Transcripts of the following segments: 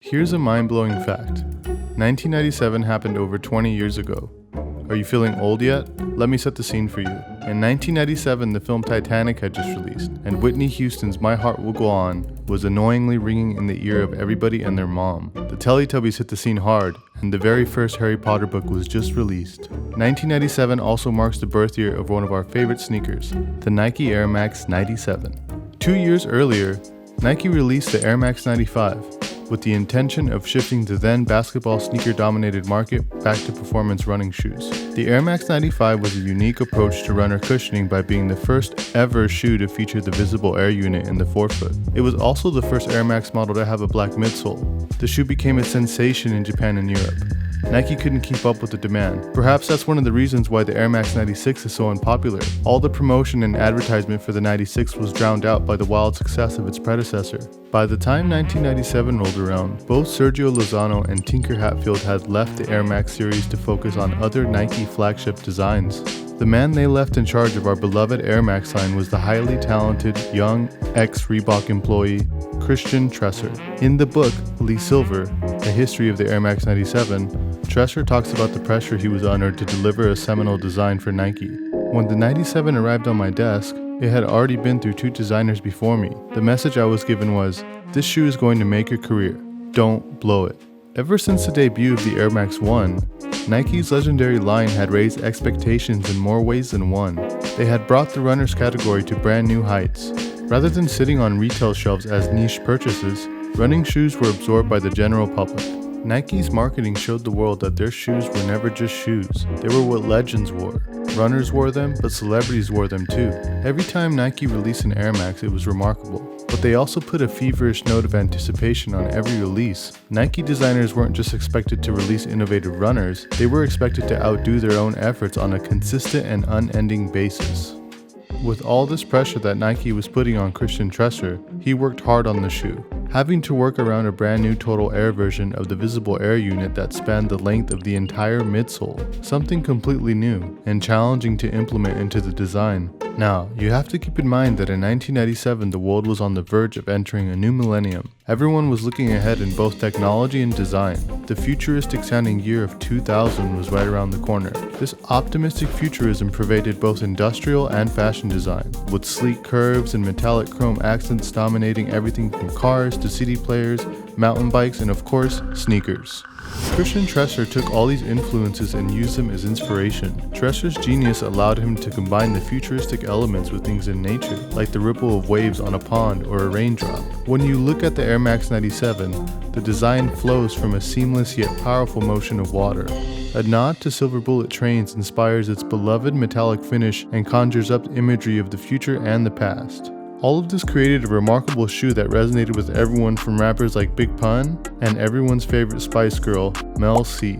Here's a mind-blowing fact. 1997 happened over 20 years ago. Are you feeling old yet? Let me set the scene for you. In 1997, the film Titanic had just released, and Whitney Houston's My Heart Will Go On was annoyingly ringing in the ear of everybody and their mom. The Teletubbies hit the scene hard, and the very first Harry Potter book was just released. 1997 also marks the birth year of one of our favorite sneakers, the Nike Air Max 97. 2 years earlier, Nike released the Air Max 95, with the intention of shifting the then basketball sneaker-dominated market back to performance running shoes. The Air Max 95 was a unique approach to runner cushioning by being the first ever shoe to feature the visible air unit in the forefoot. It was also the first Air Max model to have a black midsole. The shoe became a sensation in Japan and Europe. Nike couldn't keep up with the demand. Perhaps that's one of the reasons why the Air Max 96 is so unpopular. All the promotion and advertisement for the 96 was drowned out by the wild success of its predecessor. By the time 1997 rolled around, both Sergio Lozano and Tinker Hatfield had left the Air Max series to focus on other Nike flagship designs. The man they left in charge of our beloved Air Max line was the highly talented, young, ex-Reebok employee, Christian Tresser. In the book, Lee Silver, A History of the Air Max 97, Tresser talks about the pressure he was under to deliver a seminal design for Nike. When the 97 arrived on my desk, it had already been through 2 designers before me. The message I was given was, "This shoe is going to make your career. Don't blow it." Ever since the debut of the Air Max 1, Nike's legendary line had raised expectations in more ways than one. They had brought the runners category to brand new heights. Rather than sitting on retail shelves as niche purchases, running shoes were absorbed by the general public. Nike's marketing showed the world that their shoes were never just shoes. They were what legends wore. Runners wore them, but celebrities wore them too. Every time Nike released an Air Max, it was remarkable. But they also put a feverish note of anticipation on every release. Nike designers weren't just expected to release innovative runners, they were expected to outdo their own efforts on a consistent and unending basis. With all this pressure that Nike was putting on Christian Tresser, he worked hard on the shoe. Having to work around a brand new total air version of the visible air unit that spanned the length of the entire midsole, something completely new and challenging to implement into the design. Now, you have to keep in mind that in 1997 the world was on the verge of entering a new millennium. Everyone was looking ahead in both technology and design. The futuristic sounding year of 2000 was right around the corner. This optimistic futurism pervaded both industrial and fashion design, with sleek curves and metallic chrome accents dominating everything from cars to CD players, mountain bikes, and of course, sneakers. Christian Tresser took all these influences and used them as inspiration. Tresser's genius allowed him to combine the futuristic elements with things in nature, like the ripple of waves on a pond or a raindrop. When you look at the Air Max 97, the design flows from a seamless yet powerful motion of water. A nod to silver bullet trains inspires its beloved metallic finish and conjures up imagery of the future and the past. All of this created a remarkable shoe that resonated with everyone from rappers like Big Pun and everyone's favorite Spice Girl, Mel C.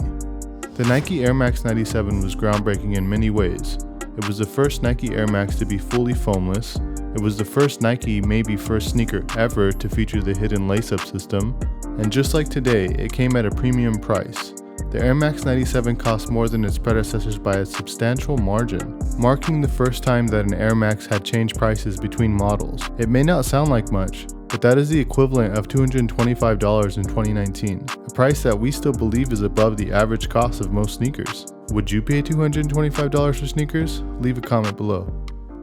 The Nike Air Max 97 was groundbreaking in many ways. It was the first Nike Air Max to be fully foamless. It was the first Nike, maybe first sneaker ever to feature the hidden lace-up system. And just like today, it came at a premium price. The Air Max 97 cost more than its predecessors by a substantial margin, marking the first time that an Air Max had changed prices between models. It may not sound like much, but that is the equivalent of $225 in 2019, a price that we still believe is above the average cost of most sneakers. Would you pay $225 for sneakers? Leave a comment below.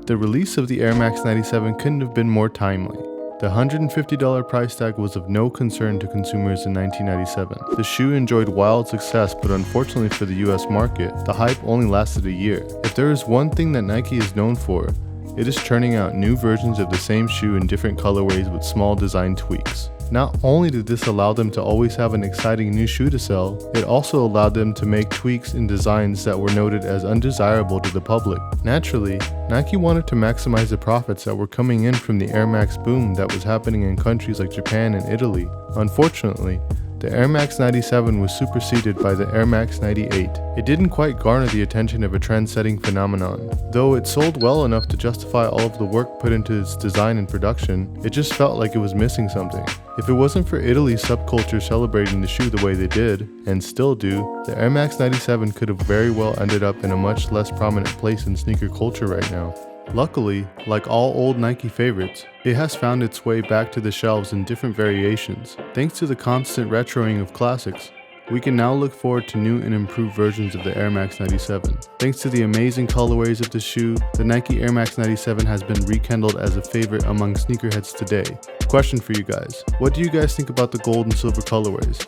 The release of the Air Max 97 couldn't have been more timely. The $150 price tag was of no concern to consumers in 1997. The shoe enjoyed wild success, but unfortunately for the US market, the hype only lasted a year. If there is one thing that Nike is known for, it is churning out new versions of the same shoe in different colorways with small design tweaks. Not only did this allow them to always have an exciting new shoe to sell, it also allowed them to make tweaks in designs that were noted as undesirable to the public. Naturally, Nike wanted to maximize the profits that were coming in from the Air Max boom that was happening in countries like Japan and Italy. Unfortunately, the Air Max 97 was superseded by the Air Max 98. It didn't quite garner the attention of a trend-setting phenomenon. Though it sold well enough to justify all of the work put into its design and production, it just felt like it was missing something. If it wasn't for Italy's subculture celebrating the shoe the way they did, and still do, the Air Max 97 could have very well ended up in a much less prominent place in sneaker culture right now. Luckily, like all old Nike favorites, it has found its way back to the shelves in different variations. Thanks to the constant retroing of classics, we can now look forward to new and improved versions of the Air Max 97. Thanks to the amazing colorways of the shoe, the Nike Air Max 97 has been rekindled as a favorite among sneakerheads today. Question for you guys: what do you guys think about the gold and silver colorways?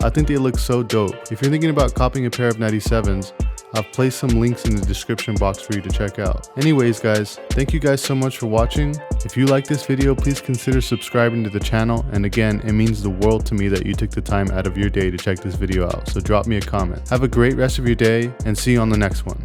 I think they look so dope. If you're thinking about copying a pair of 97s, I've placed some links in the description box for you to check out. Anyways guys, thank you guys so much for watching. If you like this video, please consider subscribing to the channel, and again, it means the world to me that you took the time out of your day to check this video out, so drop me a comment. Have a great rest of your day, and see you on the next one.